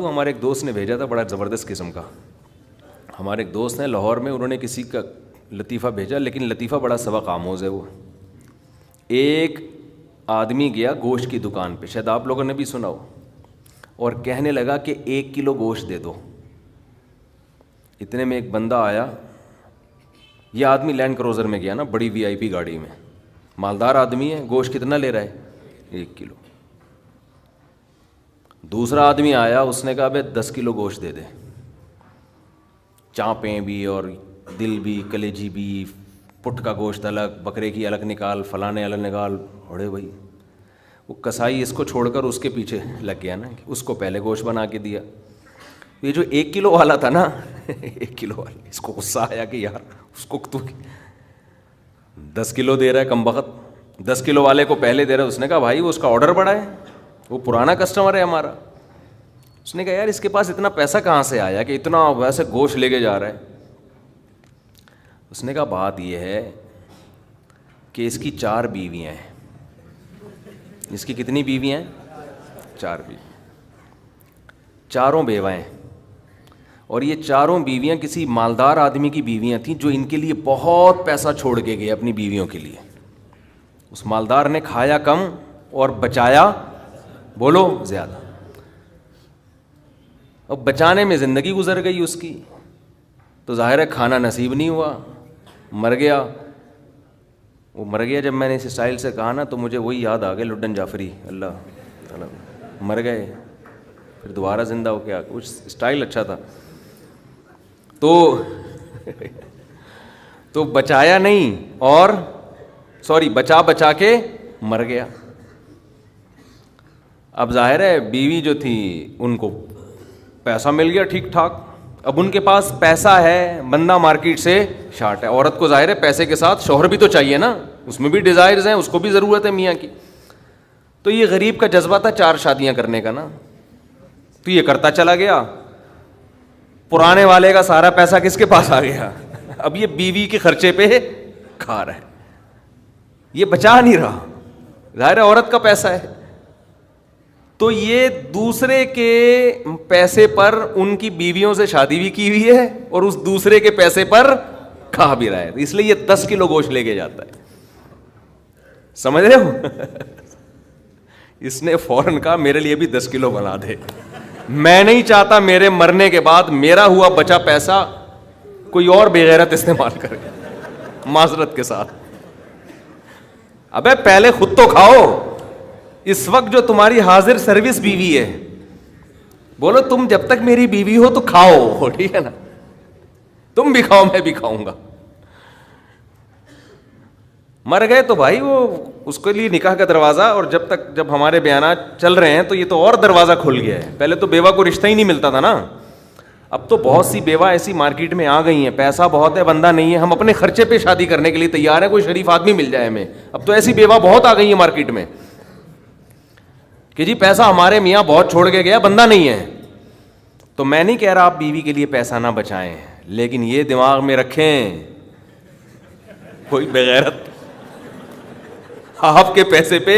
ہمارے ایک دوست نے بھیجا تھا، بڑا زبردست قسم کا. ہمارے ایک دوست ہیں لاہور میں، انہوں نے کسی کا لطیفہ بھیجا، لیکن لطیفہ بڑا سبق آموز ہے. وہ ایک آدمی گیا گوشت کی دکان پہ، شاید آپ لوگوں نے بھی سنا ہو، اور کہنے لگا کہ 1 کلو گوشت دے دو. اتنے میں ایک بندہ آیا. یہ آدمی لینڈ کروزر میں گیا نا، بڑی VIP گاڑی میں، مالدار آدمی ہے. گوشت کتنا لے رہا ہے؟ 1 کلو. دوسرا آدمی آیا، اس نے کہا بھائی 10 کلو گوشت دے دے، چانپیں بھی اور دل بھی، کلیجی بھی، پٹ کا گوشت الگ، بکرے کی الگ نکال، فلانے الگ نکال. اڑے بھائی، وہ کسائی اس کو چھوڑ کر اس کے پیچھے لگ گیا نا، اس کو پہلے گوشت بنا کے دیا. یہ جو 1 کلو والا تھا نا 1 کلو والا، اس کو غصہ آیا کہ یار اس کو تو 10 کلو دے رہا ہے کم بخت، 10 کلو والے کو پہلے دے رہا ہے. اس نے کہا بھائی وہ اس کا آرڈر بڑا ہے، وہ پرانا کسٹمر ہے ہمارا. اس نے کہا یار اس کے پاس اتنا پیسہ کہاں سے آیا کہ اتنا ویسے گوشت لے کے جا رہا ہے. اس نے کہا بات یہ ہے کہ اس کی 4 بیویاں ہیں. اس کی کتنی بیویاں ہیں؟ 4 بیوی، چاروں بیوہ ہیں. اور یہ چاروں بیویاں کسی مالدار آدمی کی بیویاں تھیں جو ان کے لیے بہت پیسہ چھوڑ کے گئے اپنی بیویوں کے لیے. اس مالدار نے کھایا کم اور بچایا بولو زیادہ. اب بچانے میں زندگی گزر گئی اس کی، تو ظاہر ہے کھانا نصیب نہیں ہوا، مر گیا. وہ مر گیا جب میں نے اس اسٹائل سے کہا نا، تو مجھے وہی یاد آ گیا لڈن جعفری، اللہ تعالیٰ. مر گئے پھر دوبارہ زندہ ہو کے آ گئے. اس اسٹائل اچھا تھا. تو بچایا نہیں، اور بچا کے مر گیا. اب ظاہر ہے بیوی جو تھی ان کو پیسہ مل گیا ٹھیک ٹھاک. اب ان کے پاس پیسہ ہے، بندہ مارکیٹ سے شارٹ ہے. عورت کو ظاہر ہے پیسے کے ساتھ شوہر بھی تو چاہیے نا، اس میں بھی ڈیزائرز ہیں، اس کو بھی ضرورت ہے میاں کی. تو یہ غریب کا جذبہ تھا 4 شادیاں کرنے کا نا، تو یہ کرتا چلا گیا. پرانے والے کا سارا پیسہ کس کے پاس آ گیا؟ اب یہ بیوی کے خرچے پہ کھا رہا ہے، یہ بچا نہیں رہا. ظاہر ہے عورت کا پیسہ ہے، تو یہ دوسرے کے پیسے پر ان کی بیویوں سے شادی بھی کی ہوئی ہے اور اس دوسرے کے پیسے پر کھا بھی رہا ہے. اس لیے یہ 10 کلو گوشت لے کے جاتا ہے. سمجھ رہے ہو؟ اس نے فوراً کہا میرے لیے بھی 10 کلو بنا دے. میں نہیں چاہتا میرے مرنے کے بعد میرا ہوا بچا پیسہ کوئی اور بے غیرت استعمال کرے. معذرت کے ساتھ، ابے پہلے خود تو کھاؤ. اس وقت جو تمہاری حاضر سروس بیوی ہے، بولو تم جب تک میری بیوی ہو تو کھاؤ، ٹھیک ہے نا؟ تم بھی کھاؤ میں بھی کھاؤں گا. مر گئے تو بھائی وہ اس کے لیے نکاح کا دروازہ، اور جب ہمارے بیانات چل رہے ہیں تو یہ تو اور دروازہ کھل گیا ہے. پہلے تو بیوہ کو رشتہ ہی نہیں ملتا تھا نا. اب تو بہت سی بیوہ ایسی مارکیٹ میں آ گئی ہیں، پیسہ بہت ہے، بندہ نہیں ہے، ہم اپنے خرچے پہ شادی کرنے کے لیے تیار ہیں، کوئی شریف آدمی مل جائے ہمیں. اب تو ایسی بیوہ بہت آ گئی ہیں مارکیٹ میں کہ جی پیسہ ہمارے میاں بہت چھوڑ کے گیا، بندہ نہیں ہے. تو میں نہیں کہہ رہا آپ بیوی کے لیے پیسہ نہ بچائیں، لیکن یہ دماغ میں رکھیں کوئی بغیرت آپ کے پیسے پہ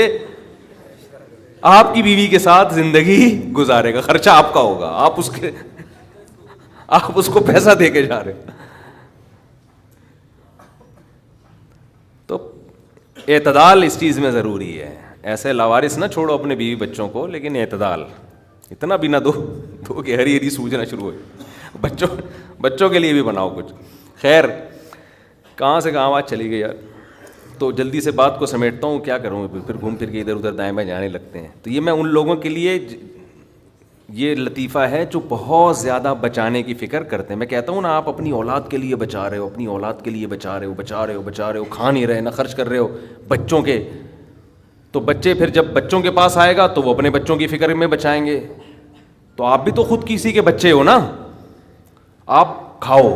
آپ کی بیوی کے ساتھ زندگی گزارے گا. خرچہ آپ کا ہوگا، آپ اس کو پیسہ دے کے جا رہے. تو اعتدال اس چیز میں ضروری ہے. ایسے لاوارث نہ چھوڑو اپنے بیوی بچوں کو، لیکن اعتدال. اتنا بھی نہ دو کہ ہری ہری سوجنا شروع ہو. بچوں کے لیے بھی بناؤ کچھ. خیر، کہاں سے کہاں بات چلی گئی یار. تو جلدی سے بات کو سمیٹتا ہوں، کیا کروں پھر گھوم پھر کے ادھر ادھر دائیں بائیں جانے لگتے ہیں. تو یہ میں ان لوگوں کے لیے یہ لطیفہ ہے جو بہت زیادہ بچانے کی فکر کرتے ہیں. میں کہتا ہوں نا، آپ اپنی اولاد کے لیے بچا رہے ہو، اپنی اولاد کے لیے بچا رہے ہو، کھا نہیں رہے، نہ خرچ کر رہے ہو بچوں کے. تو بچے پھر جب بچوں کے پاس آئے گا تو وہ اپنے بچوں کی فکر میں بچائیں گے. تو آپ بھی تو خود کسی کے بچے ہو نا. آپ کھاؤ،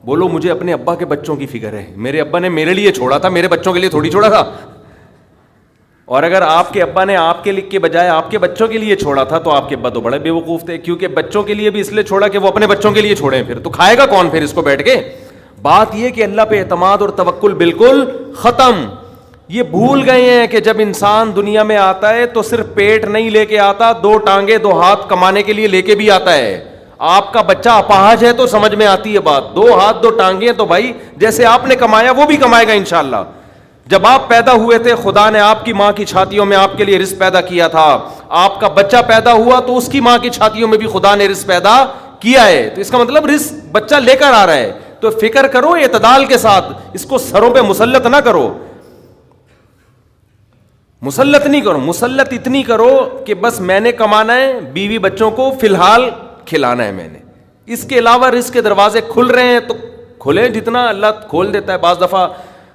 بولو مجھے اپنے ابا کے بچوں کی فکر ہے، میرے ابا نے میرے لیے چھوڑا تھا، میرے بچوں کے لیے تھوڑی چھوڑا تھا. اور اگر آپ کے ابا نے آپ کے لکھ کے بجائے آپ کے بچوں کے لیے چھوڑا تھا تو آپ کے ابا تو بڑے بیوقوف تھے، کیونکہ بچوں کے لیے بھی اس لیے چھوڑا کہ وہ اپنے بچوں کے لیے چھوڑیں. پھر تو کھائے گا کون پھر اس کو بیٹھ کے؟ بات یہ کہ اللہ پہ اعتماد اور توکل بالکل ختم. یہ بھول گئے ہیں کہ جب انسان دنیا میں آتا ہے تو صرف پیٹ نہیں لے کے آتا, 2 ٹانگیں 2 ہاتھ کمانے کے لیے لے کے بھی آتا ہے. آپ کا بچہ اپاہج ہے تو سمجھ میں آتی ہے بات, 2 ہاتھ 2 ٹانگیں تو بھائی جیسے آپ نے کمایا وہ بھی کمائے گا انشاءاللہ. جب آپ پیدا ہوئے تھے خدا نے آپ کی ماں کی چھاتیوں میں آپ کے لیے رزق پیدا کیا تھا, آپ کا بچہ پیدا ہوا تو اس کی ماں کی چھاتیوں میں بھی خدا نے رزق پیدا کیا ہے. تو اس کا مطلب رزق بچہ لے کر آ رہا ہے. تو فکر کرو اعتدال کے ساتھ, اس کو سروں پہ مسلط نہ کرو, مسلط نہیں کرو, مسلط اتنی کرو کہ بس میں نے کمانا ہے, بیوی بچوں کو فی الحال کھلانا ہے میں نے, اس کے علاوہ رزق کے دروازے کھل رہے ہیں تو کھلیں, جتنا اللہ کھول دیتا ہے, بعض دفعہ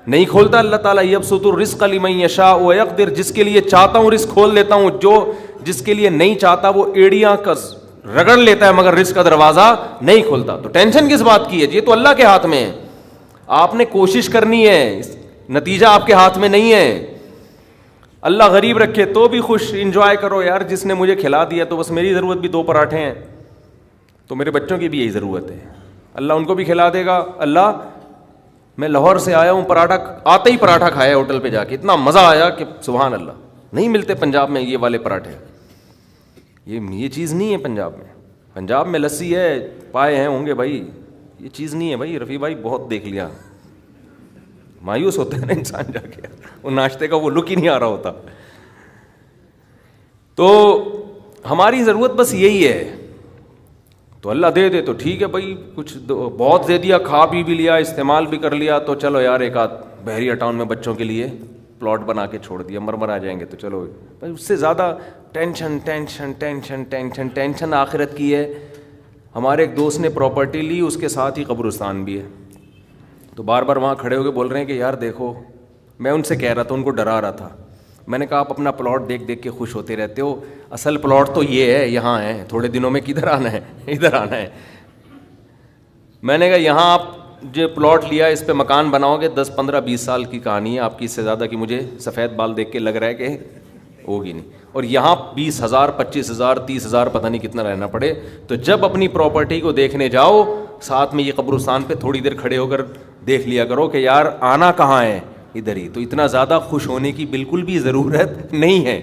نہیں کھولتا اللہ تعالیٰ. یبسط الرزق لمن یشاء ویقدر, جس کے لیے چاہتا ہوں رزق کھول دیتا ہوں, جو جس کے لیے نہیں چاہتا وہ ایڑیاں رگڑ لیتا ہے مگر رزق کا دروازہ نہیں کھولتا. تو ٹینشن کس بات کی ہے, یہ تو اللہ کے ہاتھ میں ہے. آپ نے کوشش کرنی ہے, نتیجہ آپ کے ہاتھ میں نہیں ہے. اللہ غریب رکھے تو بھی خوش, انجوائے کرو یار, جس نے مجھے کھلا دیا تو بس میری ضرورت بھی 2 پراٹھے ہیں تو میرے بچوں کی بھی یہی ضرورت ہے, اللہ ان کو بھی کھلا دے گا. اللہ میں لاہور سے آیا ہوں, پراٹھا آتے ہی پراٹھا کھایا ہوٹل پہ جا کے, اتنا مزہ آیا کہ سبحان اللہ, نہیں ملتے پنجاب میں یہ والے پراٹھے, یہ چیز نہیں ہے پنجاب میں. پنجاب میں لسی ہے, پائے ہیں ہوں گے بھائی, یہ چیز نہیں ہے بھائی. رفیع بھائی بہت دیکھ لیا, مایوس ہوتا ہے نا انسان جا کے, وہ ناشتے کا وہ لک ہی نہیں آ رہا ہوتا. تو ہماری ضرورت بس یہی ہے. تو اللہ دے دے تو ٹھیک ہے بھائی, کچھ بہت دے دیا, کھا بھی لیا, استعمال بھی کر لیا, تو چلو یار ایک آدھ بحریہ ٹاؤن میں بچوں کے لیے پلاٹ بنا کے چھوڑ دیا, مرمر آ جائیں گے تو چلو بھائی. اس سے زیادہ tension tension tension tension tension آخرت کی ہے. ہمارے ایک دوست نے پراپرٹی لی, اس کے ساتھ ہی قبرستان بھی ہے, تو بار بار وہاں کھڑے ہو کے بول رہے ہیں کہ یار دیکھو, میں ان سے کہہ رہا تھا, ان کو ڈرا رہا تھا, میں نے کہا آپ اپنا پلاٹ دیکھ دیکھ کے خوش ہوتے رہتے ہو, اصل پلاٹ تو یہ ہے, یہاں ہے, تھوڑے دنوں میں کدھر آنا ہے, ادھر آنا ہے. میں نے کہا یہاں آپ جو پلاٹ لیا اس پہ مکان بناؤ گے 10 15 20 سال کی کہانی ہے آپ کی, اس سے زیادہ کی مجھے سفید بال دیکھ کے لگ رہا ہے کہ ہوگی نہیں. اور یہاں 20,000 25,000 30,000 پتہ نہیں کتنا رہنا پڑے. تو جب اپنی پراپرٹی کو دیکھنے جاؤ, ساتھ میں یہ قبرستان پہ تھوڑی دیر کھڑے ہو کر دیکھ لیا کرو کہ یار آنا کہاں ہے, ادھر ہی. تو اتنا زیادہ خوش ہونے کی بالکل بھی ضرورت نہیں ہے.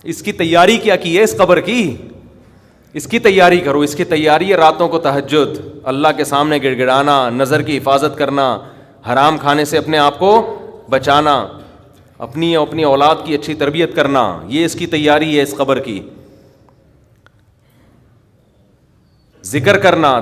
اس کی تیاری کیا کی ہے, اس قبر کی, اس کی تیاری کرو. اس کی تیاری ہے راتوں کو تہجد, اللہ کے سامنے گڑ گڑانا, نظر کی حفاظت کرنا, حرام کھانے سے اپنے آپ کو بچانا, اپنی اولاد کی اچھی تربیت کرنا, یہ اس کی تیاری ہے اس قبر کی. ذکر کرنا,